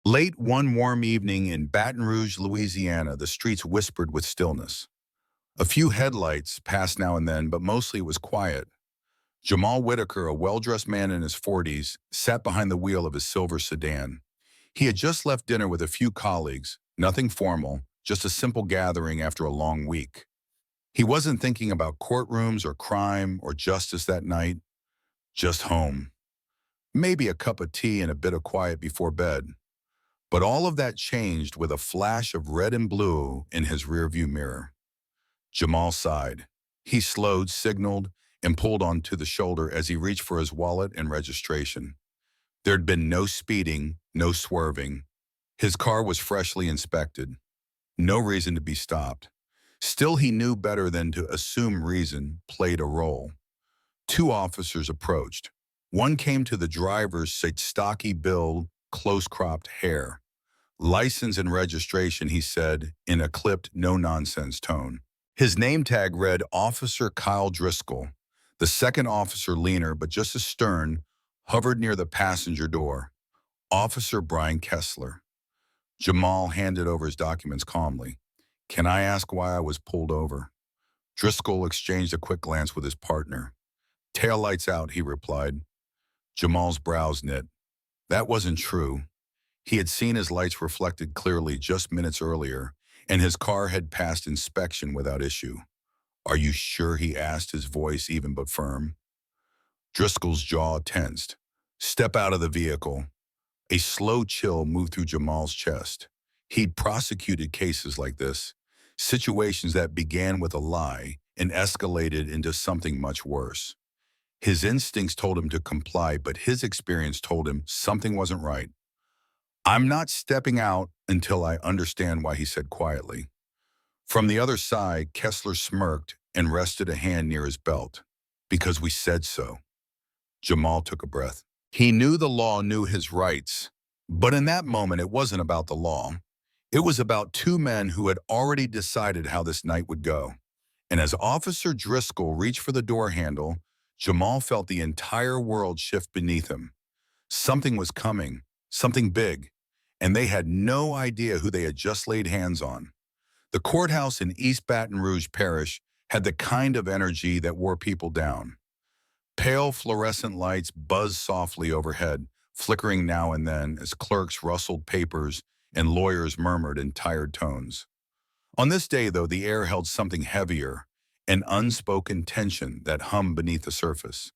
Late one warm evening in Baton Rouge, Louisiana, the streets whispered with stillness. A few headlights passed now and then, but mostly it was quiet. Jamal Whitaker, a well-dressed man in his 40s, sat behind the wheel of his silver sedan. He had just left dinner with a few colleagues, nothing formal, just a simple gathering after a long week. He wasn't thinking about courtrooms or crime or justice that night, just home. Maybe a cup of tea and a bit of quiet before bed. But all of that changed with a flash of red and blue in his rearview mirror. Jamal sighed. He slowed, signaled, and pulled onto the shoulder as he reached for his wallet and registration. There'd been no speeding, no swerving. His car was freshly inspected. No reason to be stopped. Still, he knew better than to assume reason played a role. Two officers approached. One came to the driver's stocky build, close-cropped hair. License and registration, he said, in a clipped, no-nonsense tone. His name tag read Officer Kyle Driscoll. The second officer, leaner but just as stern, hovered near the passenger door. Officer Brian Kessler. Jamal handed over his documents calmly. "Can I ask why I was pulled over?" Driscoll exchanged a quick glance with his partner. "Taillights out," he replied. Jamal's brows knit. That wasn't true. He had seen his lights reflected clearly just minutes earlier, and his car had passed inspection without issue. "Are you sure?" he asked, his voice even but firm. Driscoll's jaw tensed. "Step out of the vehicle." A slow chill moved through Jamal's chest. He'd prosecuted cases like this, situations that began with a lie and escalated into something much worse. His instincts told him to comply, but his experience told him something wasn't right. "I'm not stepping out until I understand why," he said quietly. From the other side, Kessler smirked and rested a hand near his belt. "Because we said so." Jamal took a breath. He knew the law knew his rights, but in that moment it wasn't about the law. It was about two men who had already decided how this night would go. And as Officer Driscoll reached for the door handle, Jamal felt the entire world shift beneath him. Something was coming, something big, and they had no idea who they had just laid hands on. The courthouse in East Baton Rouge Parish had the kind of energy that wore people down. Pale fluorescent lights buzzed softly overhead, flickering now and then as clerks rustled papers and lawyers murmured in tired tones. On this day, though, the air held something heavier, an unspoken tension that hummed beneath the surface.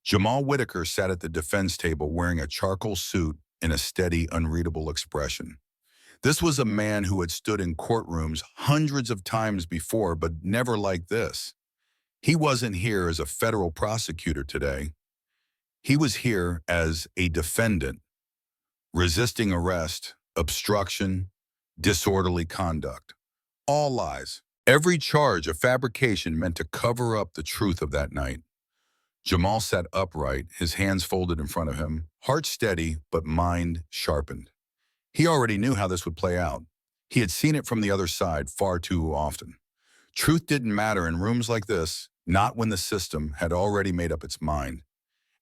Jamal Whitaker sat at the defense table wearing a charcoal suit and a steady, unreadable expression. This was a man who had stood in courtrooms hundreds of times before, but never like this. He wasn't here as a federal prosecutor today. He was here as a defendant, resisting arrest, obstruction, disorderly conduct. All lies. Every charge of fabrication meant to cover up the truth of that night. Jamal sat upright, his hands folded in front of him, heart steady but mind sharpened. He already knew how this would play out. He had seen it from the other side far too often. Truth didn't matter in rooms like this, not when the system had already made up its mind.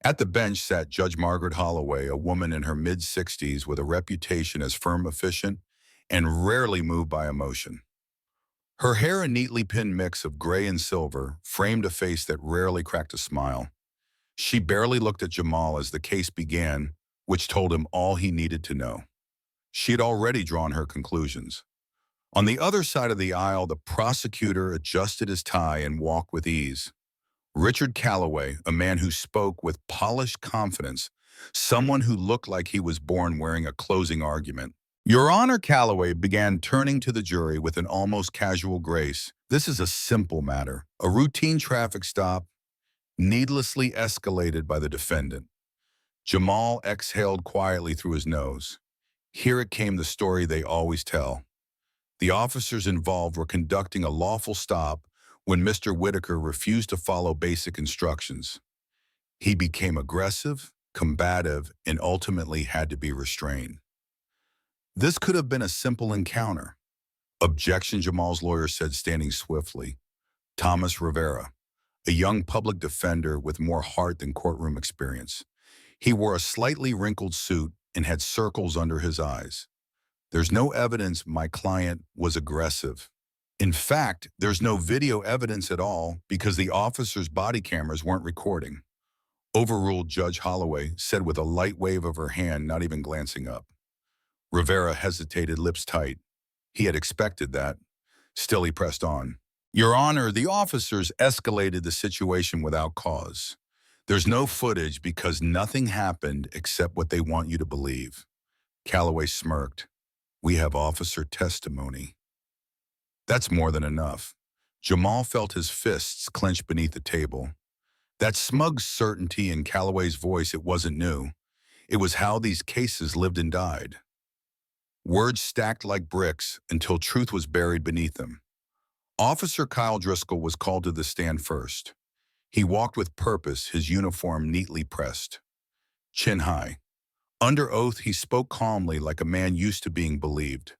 At the bench sat Judge Margaret Holloway, a woman in her mid-60s with a reputation as firm, efficient, and rarely moved by emotion. Her hair, a neatly pinned mix of gray and silver, framed a face that rarely cracked a smile. She barely looked at Jamal as the case began, which told him all he needed to know. She had already drawn her conclusions. On the other side of the aisle, the prosecutor adjusted his tie and walked with ease. Richard Calloway, a man who spoke with polished confidence, someone who looked like he was born wearing a closing argument. "Your Honor," Calloway began, turning to the jury with an almost casual grace. "This is a simple matter, a routine traffic stop, needlessly escalated by the defendant." Jamal exhaled quietly through his nose. Here it came, the story they always tell. The officers involved were conducting a lawful stop when Mr. Whitaker refused to follow basic instructions. He became aggressive, combative, and ultimately had to be restrained. This could have been a simple encounter. "Objection," Jamal's lawyer said, standing swiftly. Thomas Rivera, a young public defender with more heart than courtroom experience. He wore a slightly wrinkled suit and had circles under his eyes. There's no evidence my client was aggressive. In fact, there's no video evidence at all because the officer's body cameras weren't recording. Overruled, Judge Holloway said with a light wave of her hand, not even glancing up. Rivera hesitated, lips tight. He had expected that. Still, he pressed on. Your Honor, the officers escalated the situation without cause. There's no footage because nothing happened except what they want you to believe. Calloway smirked. We have officer testimony. That's more than enough. Jamal felt his fists clench beneath the table. That smug certainty in Calloway's voice, it wasn't new. It was how these cases lived and died. Words stacked like bricks until truth was buried beneath them. Officer Kyle Driscoll was called to the stand first. He walked with purpose, his uniform neatly pressed. Chin high. Under oath, he spoke calmly like a man used to being believed.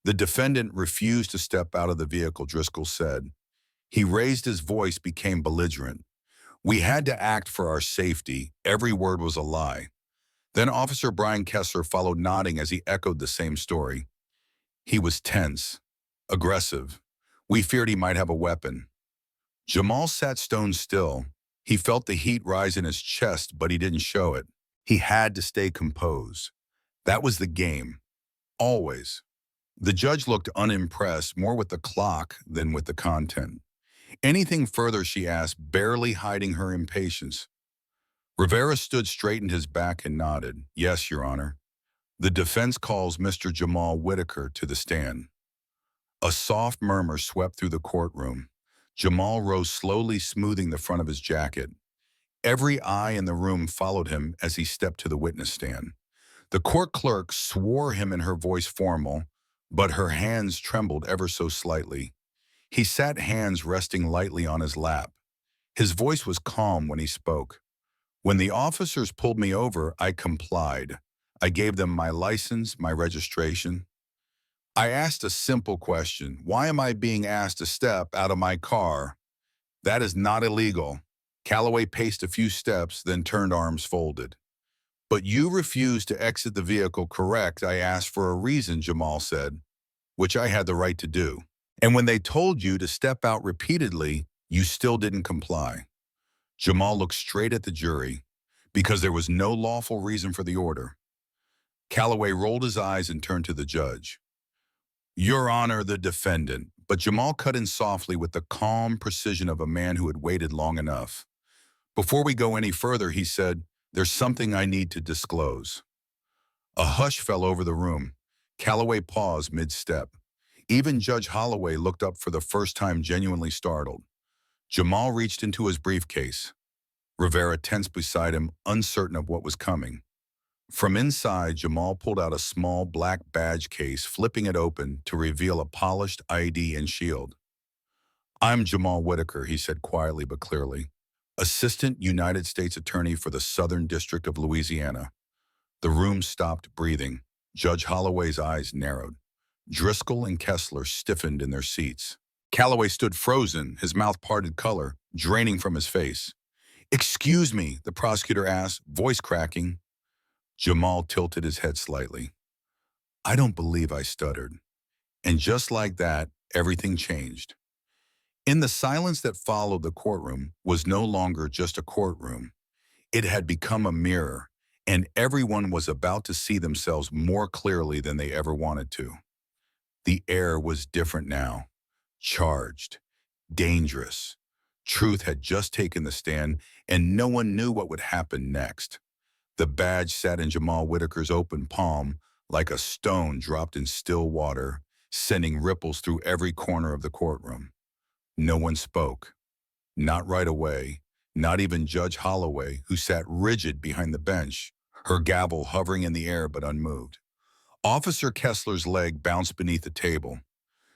The defendant refused to step out of the vehicle, Driscoll said. He raised his voice, became belligerent. We had to act for our safety. Every word was a lie. Then Officer Brian Kessler followed, nodding as he echoed the same story. He was tense, aggressive. We feared he might have a weapon. Jamal sat stone still. He felt the heat rise in his chest, but he didn't show it. He had to stay composed. That was the game. Always. The judge looked unimpressed, more with the clock than with the content. Anything further, she asked, barely hiding her impatience. Rivera stood, straightened his back, and nodded. Yes, Your Honor. The defense calls Mr. Jamal Whitaker to the stand. A soft murmur swept through the courtroom. Jamal rose slowly, smoothing the front of his jacket. Every eye in the room followed him as he stepped to the witness stand. The court clerk swore him in her voice, formal, but her hands trembled ever so slightly. He sat, hands resting lightly on his lap. His voice was calm when he spoke. When the officers pulled me over, I complied. I gave them my license, my registration. I asked a simple question. Why am I being asked to step out of my car? That is not illegal. Calloway paced a few steps, then turned, arms folded. But you refused to exit the vehicle, correct? I asked for a reason, Jamal said, which I had the right to do. And when they told you to step out repeatedly, you still didn't comply. Jamal looked straight at the jury because there was no lawful reason for the order. Calloway rolled his eyes and turned to the judge. Your Honor, the defendant. But Jamal cut in softly with the calm precision of a man who had waited long enough. Before we go any further, he said, there's something I need to disclose. A hush fell over the room. Calloway paused mid-step. Even Judge Holloway looked up for the first time, genuinely startled. Jamal reached into his briefcase. Rivera tensed beside him, uncertain of what was coming. From inside, Jamal pulled out a small black badge case, flipping it open to reveal a polished ID and shield. I'm Jamal Whitaker, he said quietly but clearly, Assistant United States Attorney for the Southern District of Louisiana. The room stopped breathing. Judge Holloway's eyes narrowed. Driscoll and Kessler stiffened in their seats. Calloway stood frozen, his mouth parted, color draining from his face. Excuse me, the prosecutor asked, voice cracking. Jamal tilted his head slightly. I don't believe I stuttered. And just like that, everything changed. In the silence that followed, the courtroom was no longer just a courtroom. It had become a mirror, and everyone was about to see themselves more clearly than they ever wanted to. The air was different now. Charged, dangerous. Truth had just taken the stand, and no one knew what would happen next. The badge sat in Jamal Whitaker's open palm like a stone dropped in still water, sending ripples through every corner of the courtroom. No one spoke. Not right away, not even Judge Holloway, who sat rigid behind the bench, her gavel hovering in the air but unmoved. Officer Kessler's leg bounced beneath the table.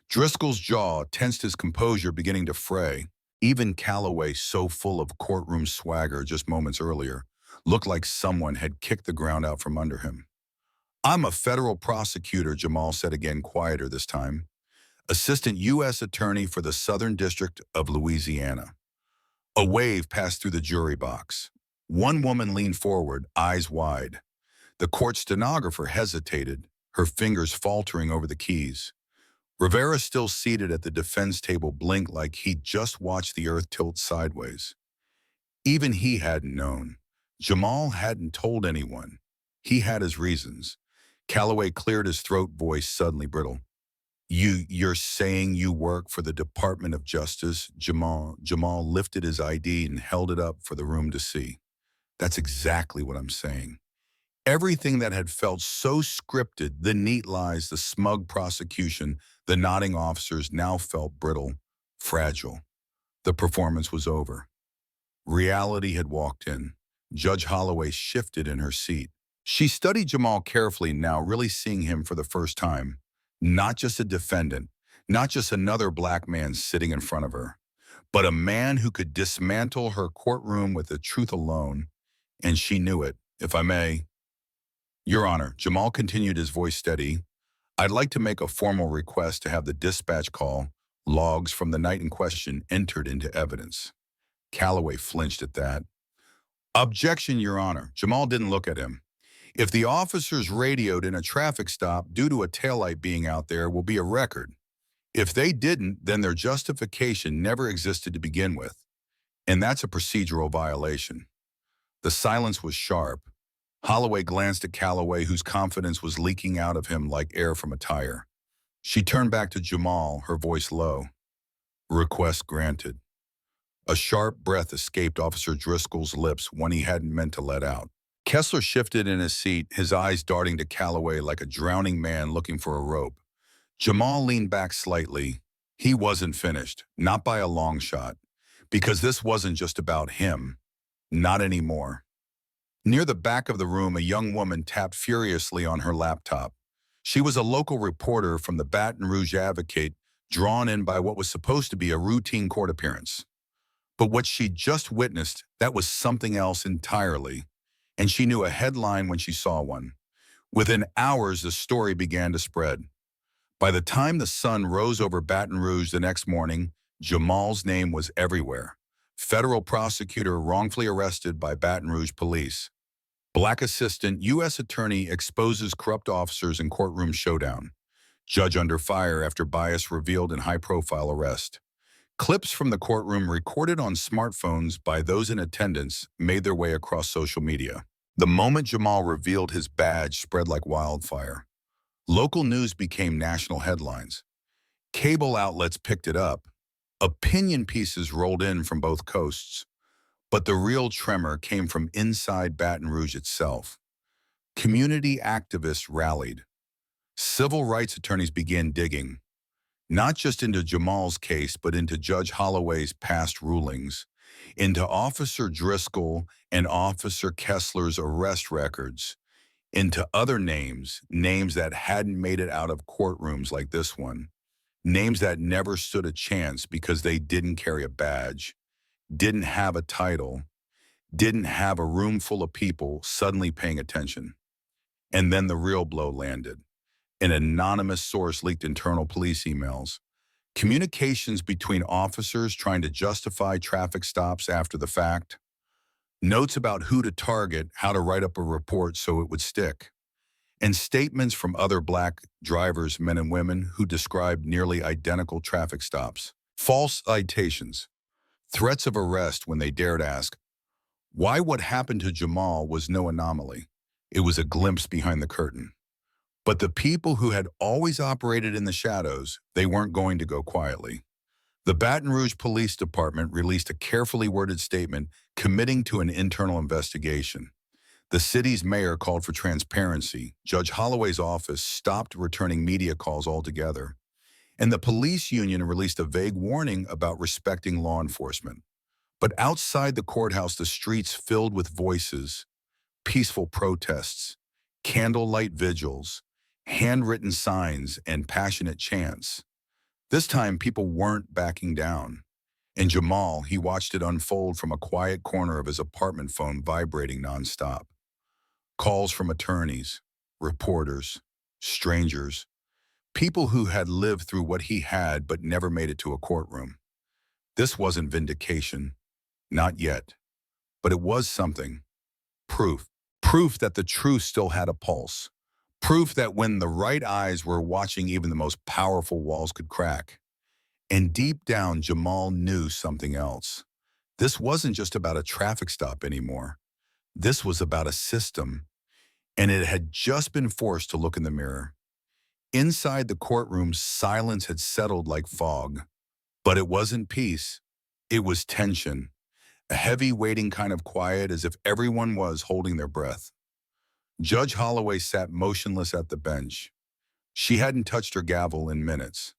Driscoll's jaw tensed, his composure beginning to fray. Even Calloway, so full of courtroom swagger just moments earlier, looked like someone had kicked the ground out from under him. I'm a federal prosecutor, Jamal said again, quieter this time. Assistant U.S. Attorney for the Southern District of Louisiana. A wave passed through the jury box. One woman leaned forward, eyes wide. The court stenographer hesitated. her fingers faltering over the keys. Rivera, still seated at the defense table, blinked like he'd just watched the earth tilt sideways. Even he hadn't known. Jamal hadn't told anyone. He had his reasons. Calloway cleared his throat, voice suddenly brittle. You're saying you work for the Department of Justice?" Jamal lifted his ID and held it up for the room to see. "That's exactly what I'm saying." Everything that had felt so scripted, the neat lies, the smug prosecution, the nodding officers, now felt brittle, fragile. The performance was over. Reality had walked in. Judge Holloway shifted in her seat. She studied Jamal carefully now, really seeing him for the first time. Not just a defendant, not just another black man sitting in front of her, but a man who could dismantle her courtroom with the truth alone. And she knew it. "If I may." "Your Honor," Jamal continued, his voice steady, "I'd like to make a formal request to have the dispatch call logs from the night in question entered into evidence." Calloway flinched at that. "Objection, Your Honor." Jamal didn't look at him. "If the officers radioed in a traffic stop due to a taillight being out there will be a record. If they didn't, then their justification never existed to begin with. And that's a procedural violation." The silence was sharp. Holloway glanced at Calloway, whose confidence was leaking out of him like air from a tire. She turned back to Jamal, her voice low. "Request granted." A sharp breath escaped Officer Driscoll's lips, one he hadn't meant to let out. Kessler shifted in his seat, his eyes darting to Calloway like a drowning man looking for a rope. Jamal leaned back slightly. He wasn't finished, not by a long shot, because this wasn't just about him. Not anymore. Near the back of the room, a young woman tapped furiously on her laptop. She was a local reporter from the Baton Rouge Advocate, drawn in by what was supposed to be a routine court appearance. But what she'd just witnessed, that was something else entirely. And she knew a headline when she saw one. Within hours, the story began to spread. By the time the sun rose over Baton Rouge the next morning, Jamal's name was everywhere. Federal prosecutor wrongfully arrested by Baton Rouge police. Black assistant U.S. attorney exposes corrupt officers in courtroom showdown. Judge under fire after bias revealed in high-profile arrest. Clips from the courtroom recorded on smartphones by those in attendance made their way across social media. The moment Jamal revealed his badge spread like wildfire. Local news became national headlines. Cable outlets picked it up. Opinion pieces rolled in from both coasts. But the real tremor came from inside Baton Rouge itself. Community activists rallied. Civil rights attorneys began digging, not just into Jamal's case, but into Judge Holloway's past rulings, into Officer Driscoll and Officer Kessler's arrest records, into other names that hadn't made it out of courtrooms like this one, names that never stood a chance because they didn't carry a badge, didn't have a title, didn't have a room full of people suddenly paying attention. And then the real blow landed. An anonymous source leaked internal police emails, communications between officers trying to justify traffic stops after the fact, notes about who to target, how to write up a report so it would stick, and statements from other black drivers, men and women, who described nearly identical traffic stops. False citations, threats of arrest when they dared ask. Why what happened to Jamal was no anomaly. It was a glimpse behind the curtain. But the people who had always operated in the shadows, they weren't going to go quietly. The Baton Rouge Police Department released a carefully worded statement committing to an internal investigation. The city's mayor called for transparency. Judge Holloway's office stopped returning media calls altogether. And the police union released a vague warning about respecting law enforcement. But outside the courthouse, the streets filled with voices, peaceful protests, candlelight vigils, handwritten signs, and passionate chants. This time, people weren't backing down. And Jamal, he watched it unfold from a quiet corner of his apartment phone vibrating nonstop. Calls from attorneys, reporters, strangers, people who had lived through what he had but never made it to a courtroom. This wasn't vindication, not yet. But it was something. Proof. Proof that the truth still had a pulse. Proof that when the right eyes were watching, even the most powerful walls could crack. And deep down, Jamal knew something else. This wasn't just about a traffic stop anymore. This was about a system, and it had just been forced to look in the mirror. Inside the courtroom, silence had settled like fog. But it wasn't peace. It was tension. A heavy, waiting kind of quiet, as if everyone was holding their breath. Judge Holloway sat motionless at the bench. She hadn't touched her gavel in minutes.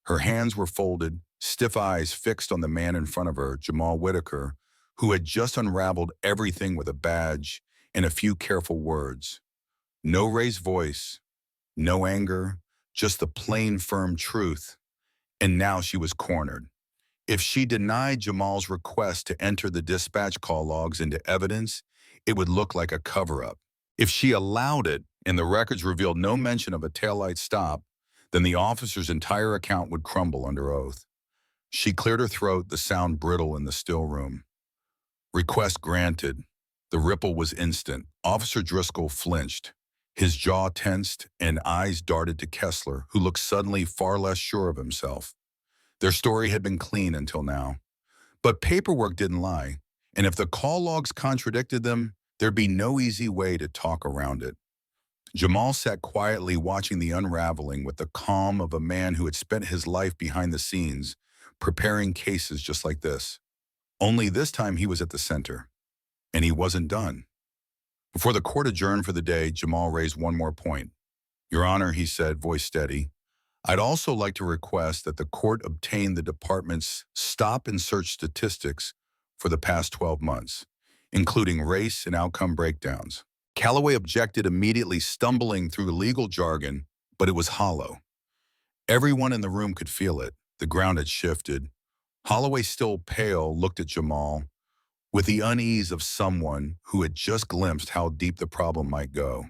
Her hands were folded, stiff eyes fixed on the man in front of her, Jamal Whitaker, who had just unraveled everything with a badge and a few careful words. No raised voice, no anger, just the plain, firm truth. And now she was cornered. If she denied Jamal's request to enter the dispatch call logs into evidence, it would look like a cover-up. If she allowed it, and the records revealed no mention of a taillight stop, then the officer's entire account would crumble under oath. She cleared her throat, the sound brittle in the still room. Request granted. The ripple was instant. Officer Driscoll flinched. His jaw tensed and eyes darted to Kessler, who looked suddenly far less sure of himself. Their story had been clean until now. But paperwork didn't lie, and if the call logs contradicted them, there'd be no easy way to talk around it. Jamal sat quietly watching the unraveling with the calm of a man who had spent his life behind the scenes, preparing cases just like this. Only this time he was at the center, and he wasn't done. Before the court adjourned for the day, Jamal raised one more point. "Your Honor," he said, voice steady, "I'd also like to request that the court obtain the department's stop and search statistics for the past 12 months, including race and outcome breakdowns." Calloway objected immediately, stumbling through legal jargon, but it was hollow. Everyone in the room could feel it. The ground had shifted. Holloway, still pale, looked at Jamal with the unease of someone who had just glimpsed how deep the problem might go.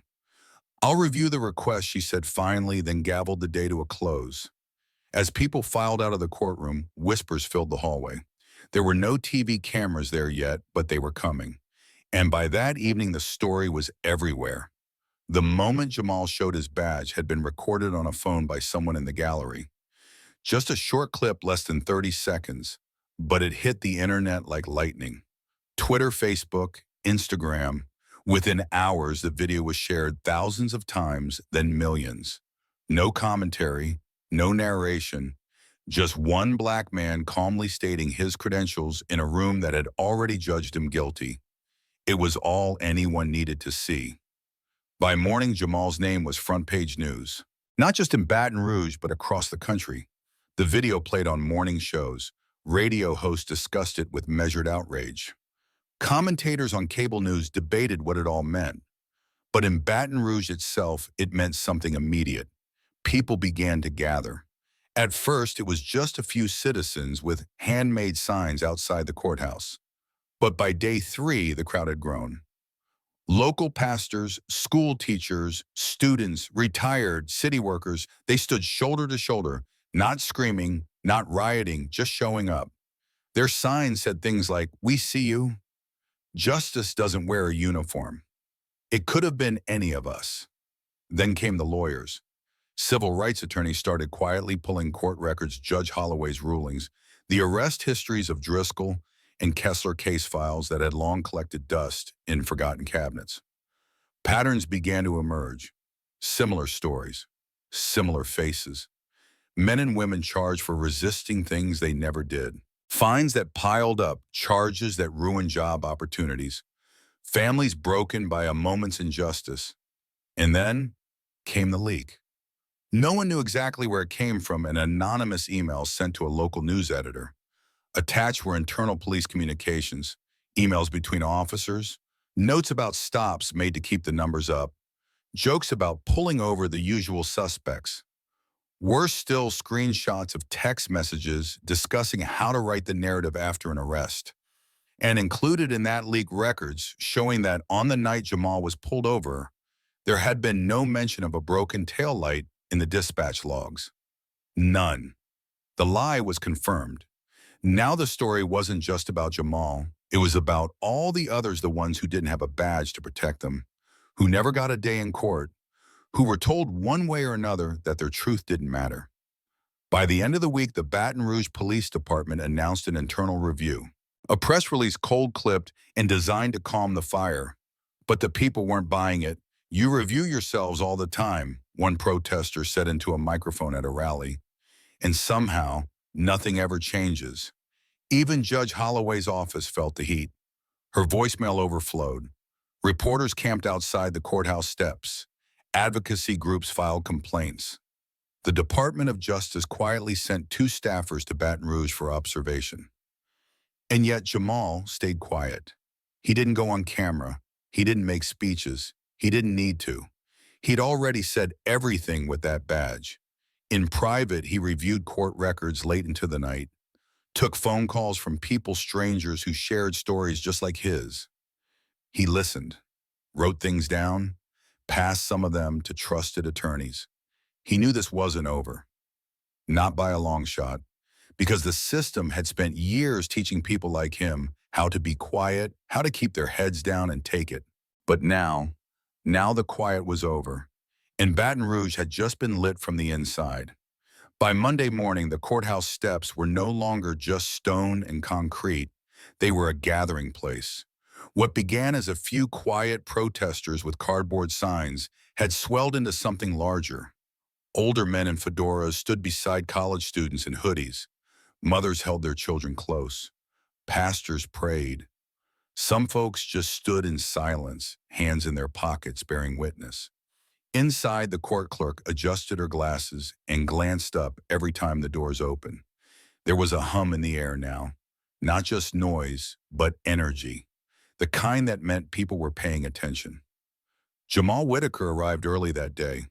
"I'll review the request," she said finally, then gavelled the day to a close. As people filed out of the courtroom, whispers filled the hallway. There were no TV cameras there yet, but they were coming. And by that evening, the story was everywhere. The moment Jamal showed his badge had been recorded on a phone by someone in the gallery. Just a short clip, less than 30 seconds, but it hit the internet like lightning. Twitter, Facebook, Instagram. Within hours, the video was shared thousands of times, then millions. No commentary, no narration, just one black man calmly stating his credentials in a room that had already judged him guilty. It was all anyone needed to see. By morning, Jamal's name was front-page news. Not just in Baton Rouge, but across the country. The video played on morning shows. Radio hosts discussed it with measured outrage. Commentators on cable news debated what it all meant. But in Baton Rouge itself, it meant something immediate. People began to gather. At first, it was just a few citizens with handmade signs outside the courthouse. But by day 3, the crowd had grown. Local pastors, school teachers, students, retired city workers, they stood shoulder to shoulder, not screaming, not rioting, just showing up. Their signs said things like, "We see you." Justice doesn't wear a uniform. It could have been any of us. Then came the lawyers. Civil rights attorneys started quietly pulling court records, Judge Holloway's rulings, the arrest histories of Driscoll and Kessler case files that had long collected dust in forgotten cabinets. Patterns began to emerge. Similar stories, similar faces. Men and women charged for resisting things they never did. Fines that piled up, charges that ruined job opportunities. Families broken by a moment's injustice. And then came the leak. No one knew exactly where it came from, an anonymous email sent to a local news editor. Attached were internal police communications, emails between officers, notes about stops made to keep the numbers up, jokes about pulling over the usual suspects. Worse still, screenshots of text messages discussing how to write the narrative after an arrest. And included in that leak, records showing that on the night Jamal was pulled over, there had been no mention of a broken taillight in the dispatch logs. None. The lie was confirmed. Now the story wasn't just about Jamal. It was about all the others, the ones who didn't have a badge to protect them, who never got a day in court, who were told one way or another that their truth didn't matter. By the end of the week, the Baton Rouge Police Department announced an internal review. A press release cold-clipped and designed to calm the fire. But the people weren't buying it. "You review yourselves all the time," one protester said into a microphone at a rally. "And somehow, nothing ever changes." Even Judge Holloway's office felt the heat. Her voicemail overflowed. Reporters camped outside the courthouse steps. Advocacy groups filed complaints. The Department of Justice quietly sent 2 staffers to Baton Rouge for observation. And yet Jamal stayed quiet. He didn't go on camera. He didn't make speeches. He didn't need to. He'd already said everything with that badge. In private, he reviewed court records late into the night, took phone calls from strangers who shared stories just like his. He listened, wrote things down, passed some of them to trusted attorneys. He knew this wasn't over. Not by a long shot, because the system had spent years teaching people like him how to be quiet, how to keep their heads down and take it. But now the quiet was over, and Baton Rouge had just been lit from the inside. By Monday morning, the courthouse steps were no longer just stone and concrete. They were a gathering place. What began as a few quiet protesters with cardboard signs had swelled into something larger. Older men in fedoras stood beside college students in hoodies. Mothers held their children close. Pastors prayed. Some folks just stood in silence, hands in their pockets, bearing witness. Inside, the court clerk adjusted her glasses and glanced up every time the doors opened. There was a hum in the air now. Not just noise, but energy. The kind that meant people were paying attention. Jamal Whitaker arrived early that day.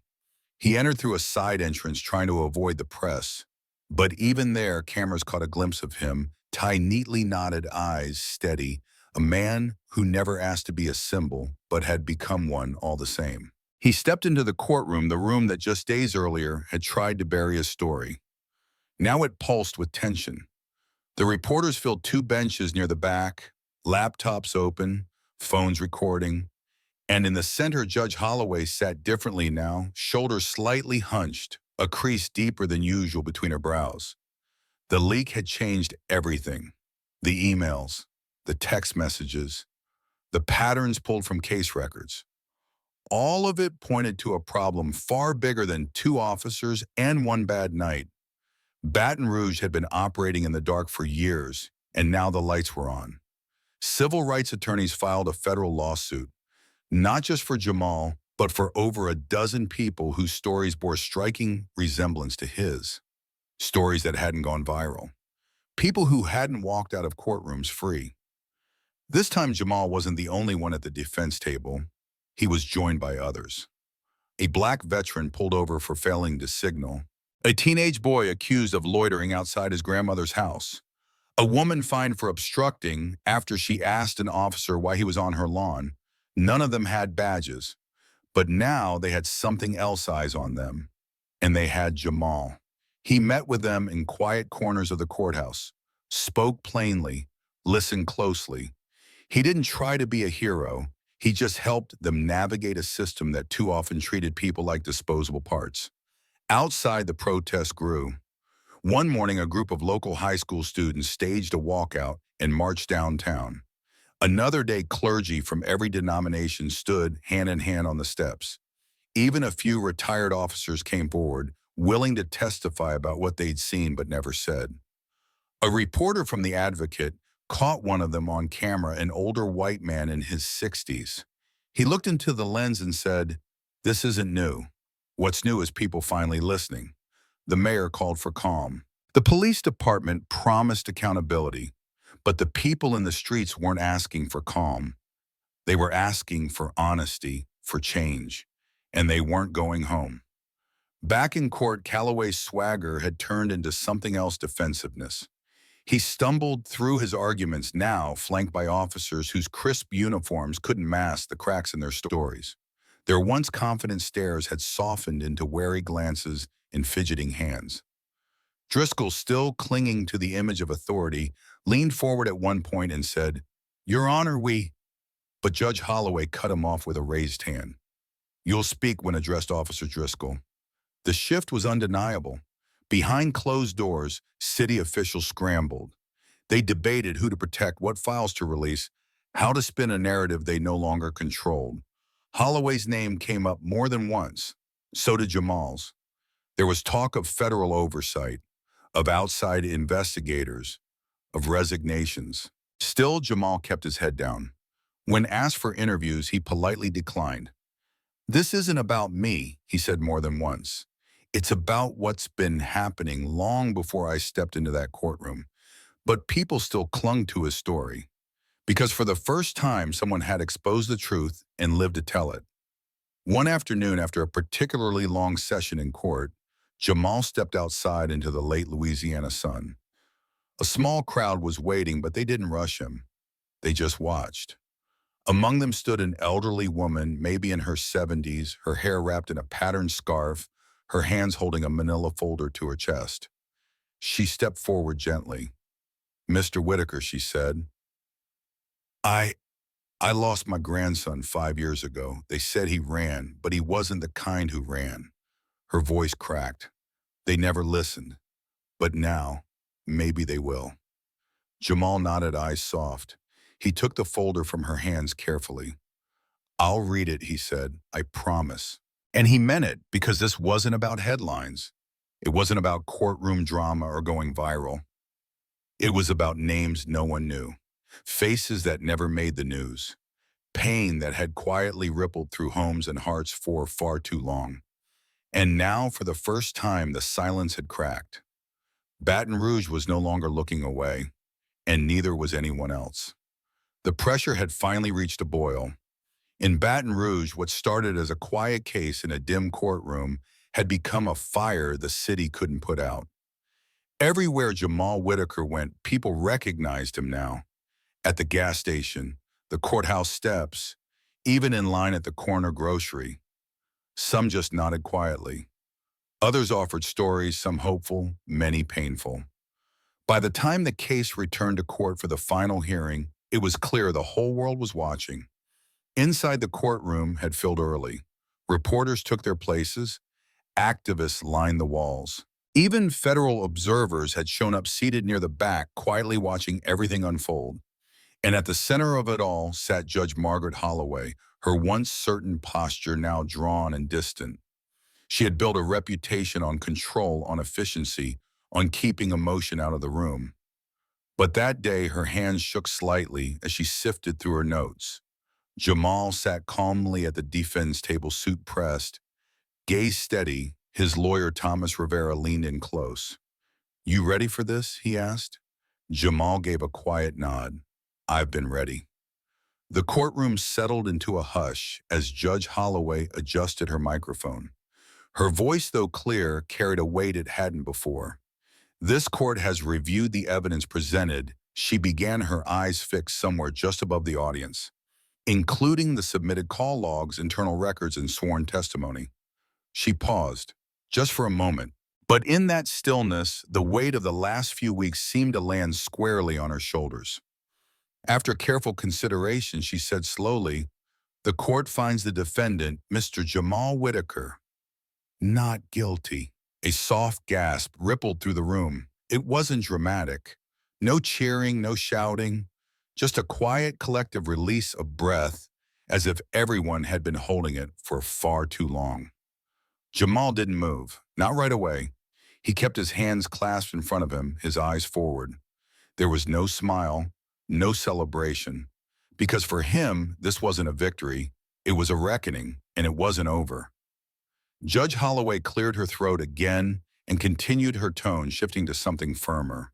He entered through a side entrance trying to avoid the press. But even there, cameras caught a glimpse of him, tight, neatly knotted eyes, steady, a man who never asked to be a symbol, but had become one all the same. He stepped into the courtroom, the room that just days earlier had tried to bury his story. Now it pulsed with tension. The reporters filled 2 benches near the back, laptops open, phones recording. And in the center, Judge Holloway sat differently now, shoulders slightly hunched, a crease deeper than usual between her brows. The leak had changed everything. The emails, the text messages, the patterns pulled from case records. All of it pointed to a problem far bigger than 2 officers and 1 bad night. Baton Rouge had been operating in the dark for years, and now the lights were on. Civil rights attorneys filed a federal lawsuit, not just for Jamal, but for over a dozen people whose stories bore striking resemblance to his. Stories that hadn't gone viral. People who hadn't walked out of courtrooms free. This time, Jamal wasn't the only one at the defense table. He was joined by others. A black veteran pulled over for failing to signal. A teenage boy accused of loitering outside his grandmother's house. A woman fined for obstructing after she asked an officer why he was on her lawn. None of them had badges, but now they had something else eyes on them. And they had Jamal. He met with them in quiet corners of the courthouse, spoke plainly, listened closely. He didn't try to be a hero. He just helped them navigate a system that too often treated people like disposable parts. Outside, the protest grew. One morning, a group of local high school students staged a walkout and marched downtown. Another day, clergy from every denomination stood hand in hand on the steps. Even a few retired officers came forward, willing to testify about what they'd seen but never said. A reporter from The Advocate caught one of them on camera, an older white man in his 60s. He looked into the lens and said, "This isn't new. What's new is people finally listening." The mayor called for calm. The police department promised accountability, but the people in the streets weren't asking for calm. They were asking for honesty, for change, and they weren't going home. Back in court, Calloway's swagger had turned into something else: defensiveness. He stumbled through his arguments, now flanked by officers whose crisp uniforms couldn't mask the cracks in their stories. Their once confident stares had softened into wary glances and fidgeting hands. Driscoll, still clinging to the image of authority, leaned forward at one point and said, "Your Honor, we—" But Judge Holloway cut him off with a raised hand. "You'll speak," when addressed Officer Driscoll. The shift was undeniable. Behind closed doors, city officials scrambled. They debated who to protect, what files to release, how to spin a narrative they no longer controlled. Holloway's name came up more than once. So did Jamal's. There was talk of federal oversight, of outside investigators, of resignations. Still, Jamal kept his head down. When asked for interviews, he politely declined. "This isn't about me," he said more than once. "It's about what's been happening long before I stepped into that courtroom." But people still clung to his story, because for the first time, someone had exposed the truth and lived to tell it. One afternoon, after a particularly long session in court, Jamal stepped outside into the late Louisiana sun. A small crowd was waiting, but they didn't rush him. They just watched. Among them stood an elderly woman, maybe in her 70s, her hair wrapped in a patterned scarf, her hands holding a manila folder to her chest. She stepped forward gently. "Mr. Whitaker," she said, I I lost my grandson 5 years ago. They said he ran, but he wasn't the kind who ran." Her voice cracked. "They never listened. But now, maybe they will." Jamal nodded, eyes soft. He took the folder from her hands carefully. "I'll read it," he said. "I promise." And he meant it, because this wasn't about headlines. It wasn't about courtroom drama or going viral. It was about names no one knew, faces that never made the news, pain that had quietly rippled through homes and hearts for far too long. And now, for the first time, the silence had cracked. Baton Rouge was no longer looking away, and neither was anyone else. The pressure had finally reached a boil. In Baton Rouge, what started as a quiet case in a dim courtroom had become a fire the city couldn't put out. Everywhere Jamal Whitaker went, people recognized him now. At the gas station, the courthouse steps, even in line at the corner grocery. Some just nodded quietly. Others offered stories, some hopeful, many painful. By the time the case returned to court for the final hearing, it was clear the whole world was watching. Inside the courtroom had filled early. Reporters took their places. Activists lined the walls. Even federal observers had shown up seated near the back, quietly watching everything unfold. And at the center of it all sat Judge Margaret Holloway, her once certain posture now drawn and distant. She had built a reputation on control, on efficiency, on keeping emotion out of the room. But that day, her hands shook slightly as she sifted through her notes. Jamal sat calmly at the defense table, suit pressed, gaze steady. His lawyer, Thomas Rivera, leaned in close. "You ready for this?" he asked. Jamal gave a quiet nod. "I've been ready." The courtroom settled into a hush as Judge Holloway adjusted her microphone. Her voice, though clear, carried a weight it hadn't before. "This court has reviewed the evidence presented." She began, her eyes fixed somewhere just above the audience, "including the submitted call logs, internal records, and sworn testimony." She paused, just for a moment. But in that stillness, the weight of the last few weeks seemed to land squarely on her shoulders. After careful consideration, she said slowly, "The court finds the defendant, Mr. Jamal Whitaker, not guilty." A soft gasp rippled through the room. It wasn't dramatic. No cheering, no shouting, just a quiet collective release of breath, as if everyone had been holding it for far too long. Jamal didn't move, not right away. He kept his hands clasped in front of him, his eyes forward. There was no smile, no celebration, because for him, this wasn't a victory, it was a reckoning, and it wasn't over. Judge Holloway cleared her throat again and continued, her tone shifting to something firmer.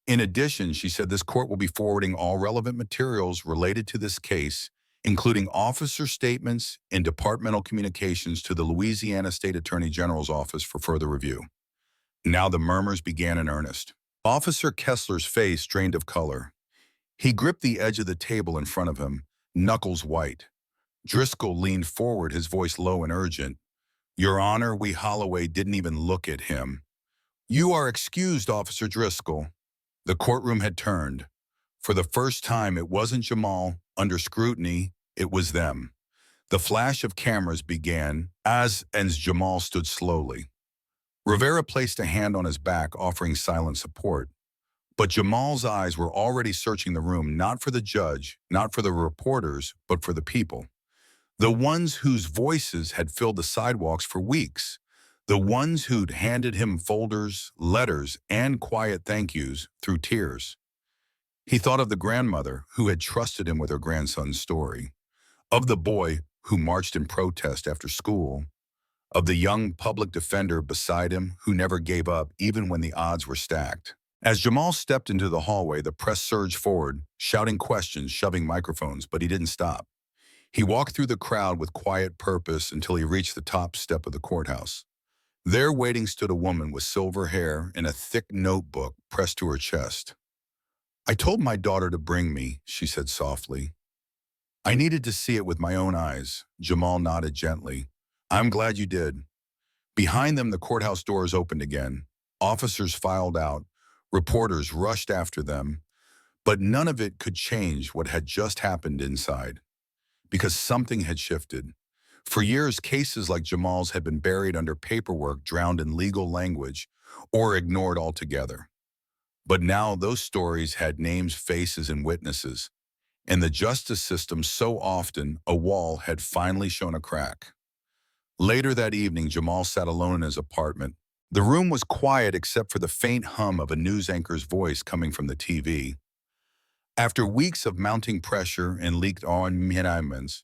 "In addition," she said, "this court will be forwarding all relevant materials related to this case, including officer statements and departmental communications, to the Louisiana State Attorney General's office for further review." Now the murmurs began in earnest. Officer Kessler's face drained of color. He gripped the edge of the table in front of him, knuckles white. Driscoll leaned forward, his voice low and urgent. "Your Honor, we." Holloway didn't even look at him. "You are excused, Officer Driscoll." The courtroom had turned. For the first time, it wasn't Jamal under scrutiny, it was them. The flash of cameras began as Jamal stood slowly. Rivera placed a hand on his back, offering silent support. But Jamal's eyes were already searching the room, not for the judge, not for the reporters, but for the people. The ones whose voices had filled the sidewalks for weeks. The ones who'd handed him folders, letters, and quiet thank yous through tears. He thought of the grandmother who had trusted him with her grandson's story, of the boy who marched in protest after school, of the young public defender beside him who never gave up even when the odds were stacked. As Jamal stepped into the hallway, the press surged forward, shouting questions, shoving microphones, but he didn't stop. He walked through the crowd with quiet purpose until he reached the top step of the courthouse. There waiting stood a woman with silver hair and a thick notebook pressed to her chest. "I told my daughter to bring me," she said softly. "I needed to see it with my own eyes." Jamal nodded gently. "I'm glad you did." Behind them, the courthouse doors opened again. Officers filed out. Reporters rushed after them. But none of it could change what had just happened inside. Because something had shifted. For years, cases like Jamal's had been buried under paperwork, drowned in legal language, or ignored altogether. But now those stories had names, faces, and witnesses. In the justice system, so often, a wall had finally shown a crack. Later that evening, Jamal sat alone in his apartment. The room was quiet except for the faint hum of a news anchor's voice coming from the TV. After weeks of mounting pressure and leaked indictments,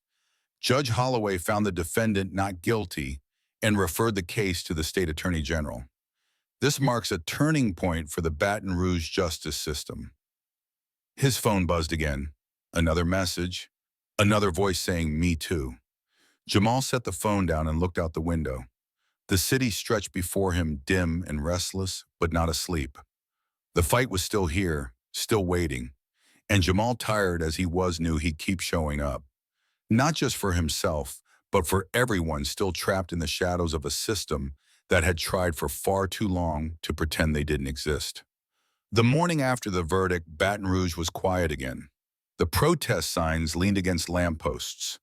Judge Holloway found the defendant not guilty and referred the case to the state attorney general. This marks a turning point for the Baton Rouge justice system. His phone buzzed again. Another message. Another voice saying, "Me too." Jamal set the phone down and looked out the window. The city stretched before him, dim and restless, but not asleep. The fight was still here, still waiting. And Jamal, tired as he was, knew he'd keep showing up. Not just for himself, but for everyone still trapped in the shadows of a system that had tried for far too long to pretend they didn't exist. The morning after the verdict, Baton Rouge was quiet again. The protest signs leaned against lampposts.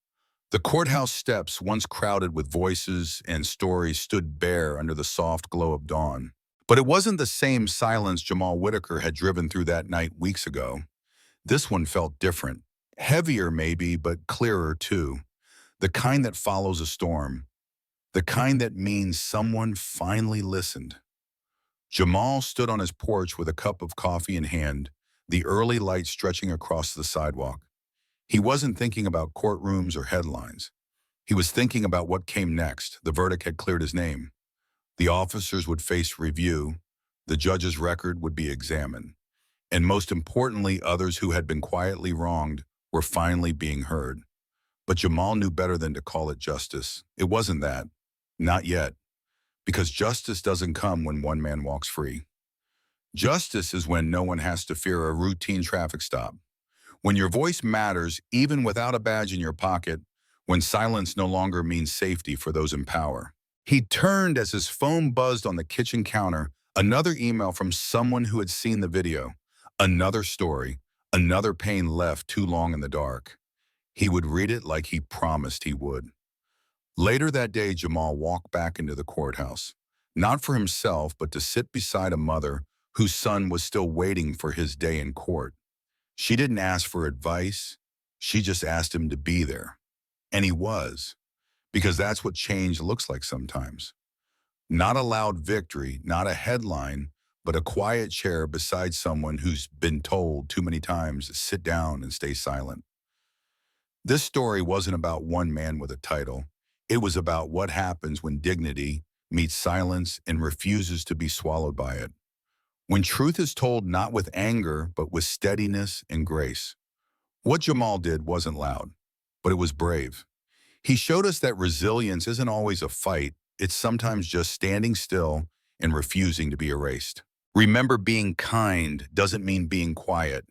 The courthouse steps, once crowded with voices and stories, stood bare under the soft glow of dawn. But it wasn't the same silence Jamal Whitaker had driven through that night weeks ago. This one felt different. Heavier maybe, but clearer too. The kind that follows a storm. The kind that means someone finally listened. Jamal stood on his porch with a cup of coffee in hand, the early light stretching across the sidewalk. He wasn't thinking about courtrooms or headlines. He was thinking about what came next. The verdict had cleared his name. The officers would face review. The judge's record would be examined. And most importantly, others who had been quietly wronged were finally being heard. But Jamal knew better than to call it justice. It wasn't that. Not yet. Because justice doesn't come when one man walks free. Justice is when no one has to fear a routine traffic stop. When your voice matters, even without a badge in your pocket, when silence no longer means safety for those in power. He turned as his phone buzzed on the kitchen counter, another email from someone who had seen the video, another story, another pain left too long in the dark. He would read it like he promised he would. Later that day, Jamal walked back into the courthouse, not for himself, but to sit beside a mother whose son was still waiting for his day in court. She didn't ask for advice. She just asked him to be there. And he was, because that's what change looks like sometimes. Not a loud victory, not a headline, but a quiet chair beside someone who's been told too many times to sit down and stay silent. This story wasn't about one man with a title. It was about what happens when dignity meets silence and refuses to be swallowed by it. When truth is told not with anger, but with steadiness and grace. What Jamal did wasn't loud, but it was brave. He showed us that resilience isn't always a fight. It's sometimes just standing still and refusing to be erased. Remember, being kind doesn't mean being quiet.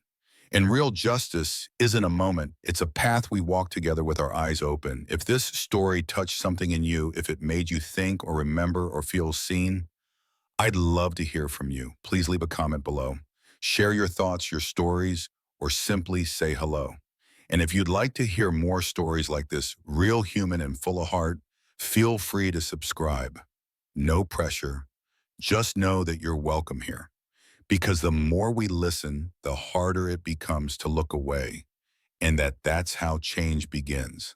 And real justice isn't a moment. It's a path we walk together with our eyes open. If this story touched something in you, if it made you think or remember or feel seen, I'd love to hear from you. Please leave a comment below. Share your thoughts, your stories, or simply say hello. And if you'd like to hear more stories like this, real human and full of heart, feel free to subscribe. No pressure. Just know that you're welcome here. Because the more we listen, the harder it becomes to look away, and that's how change begins.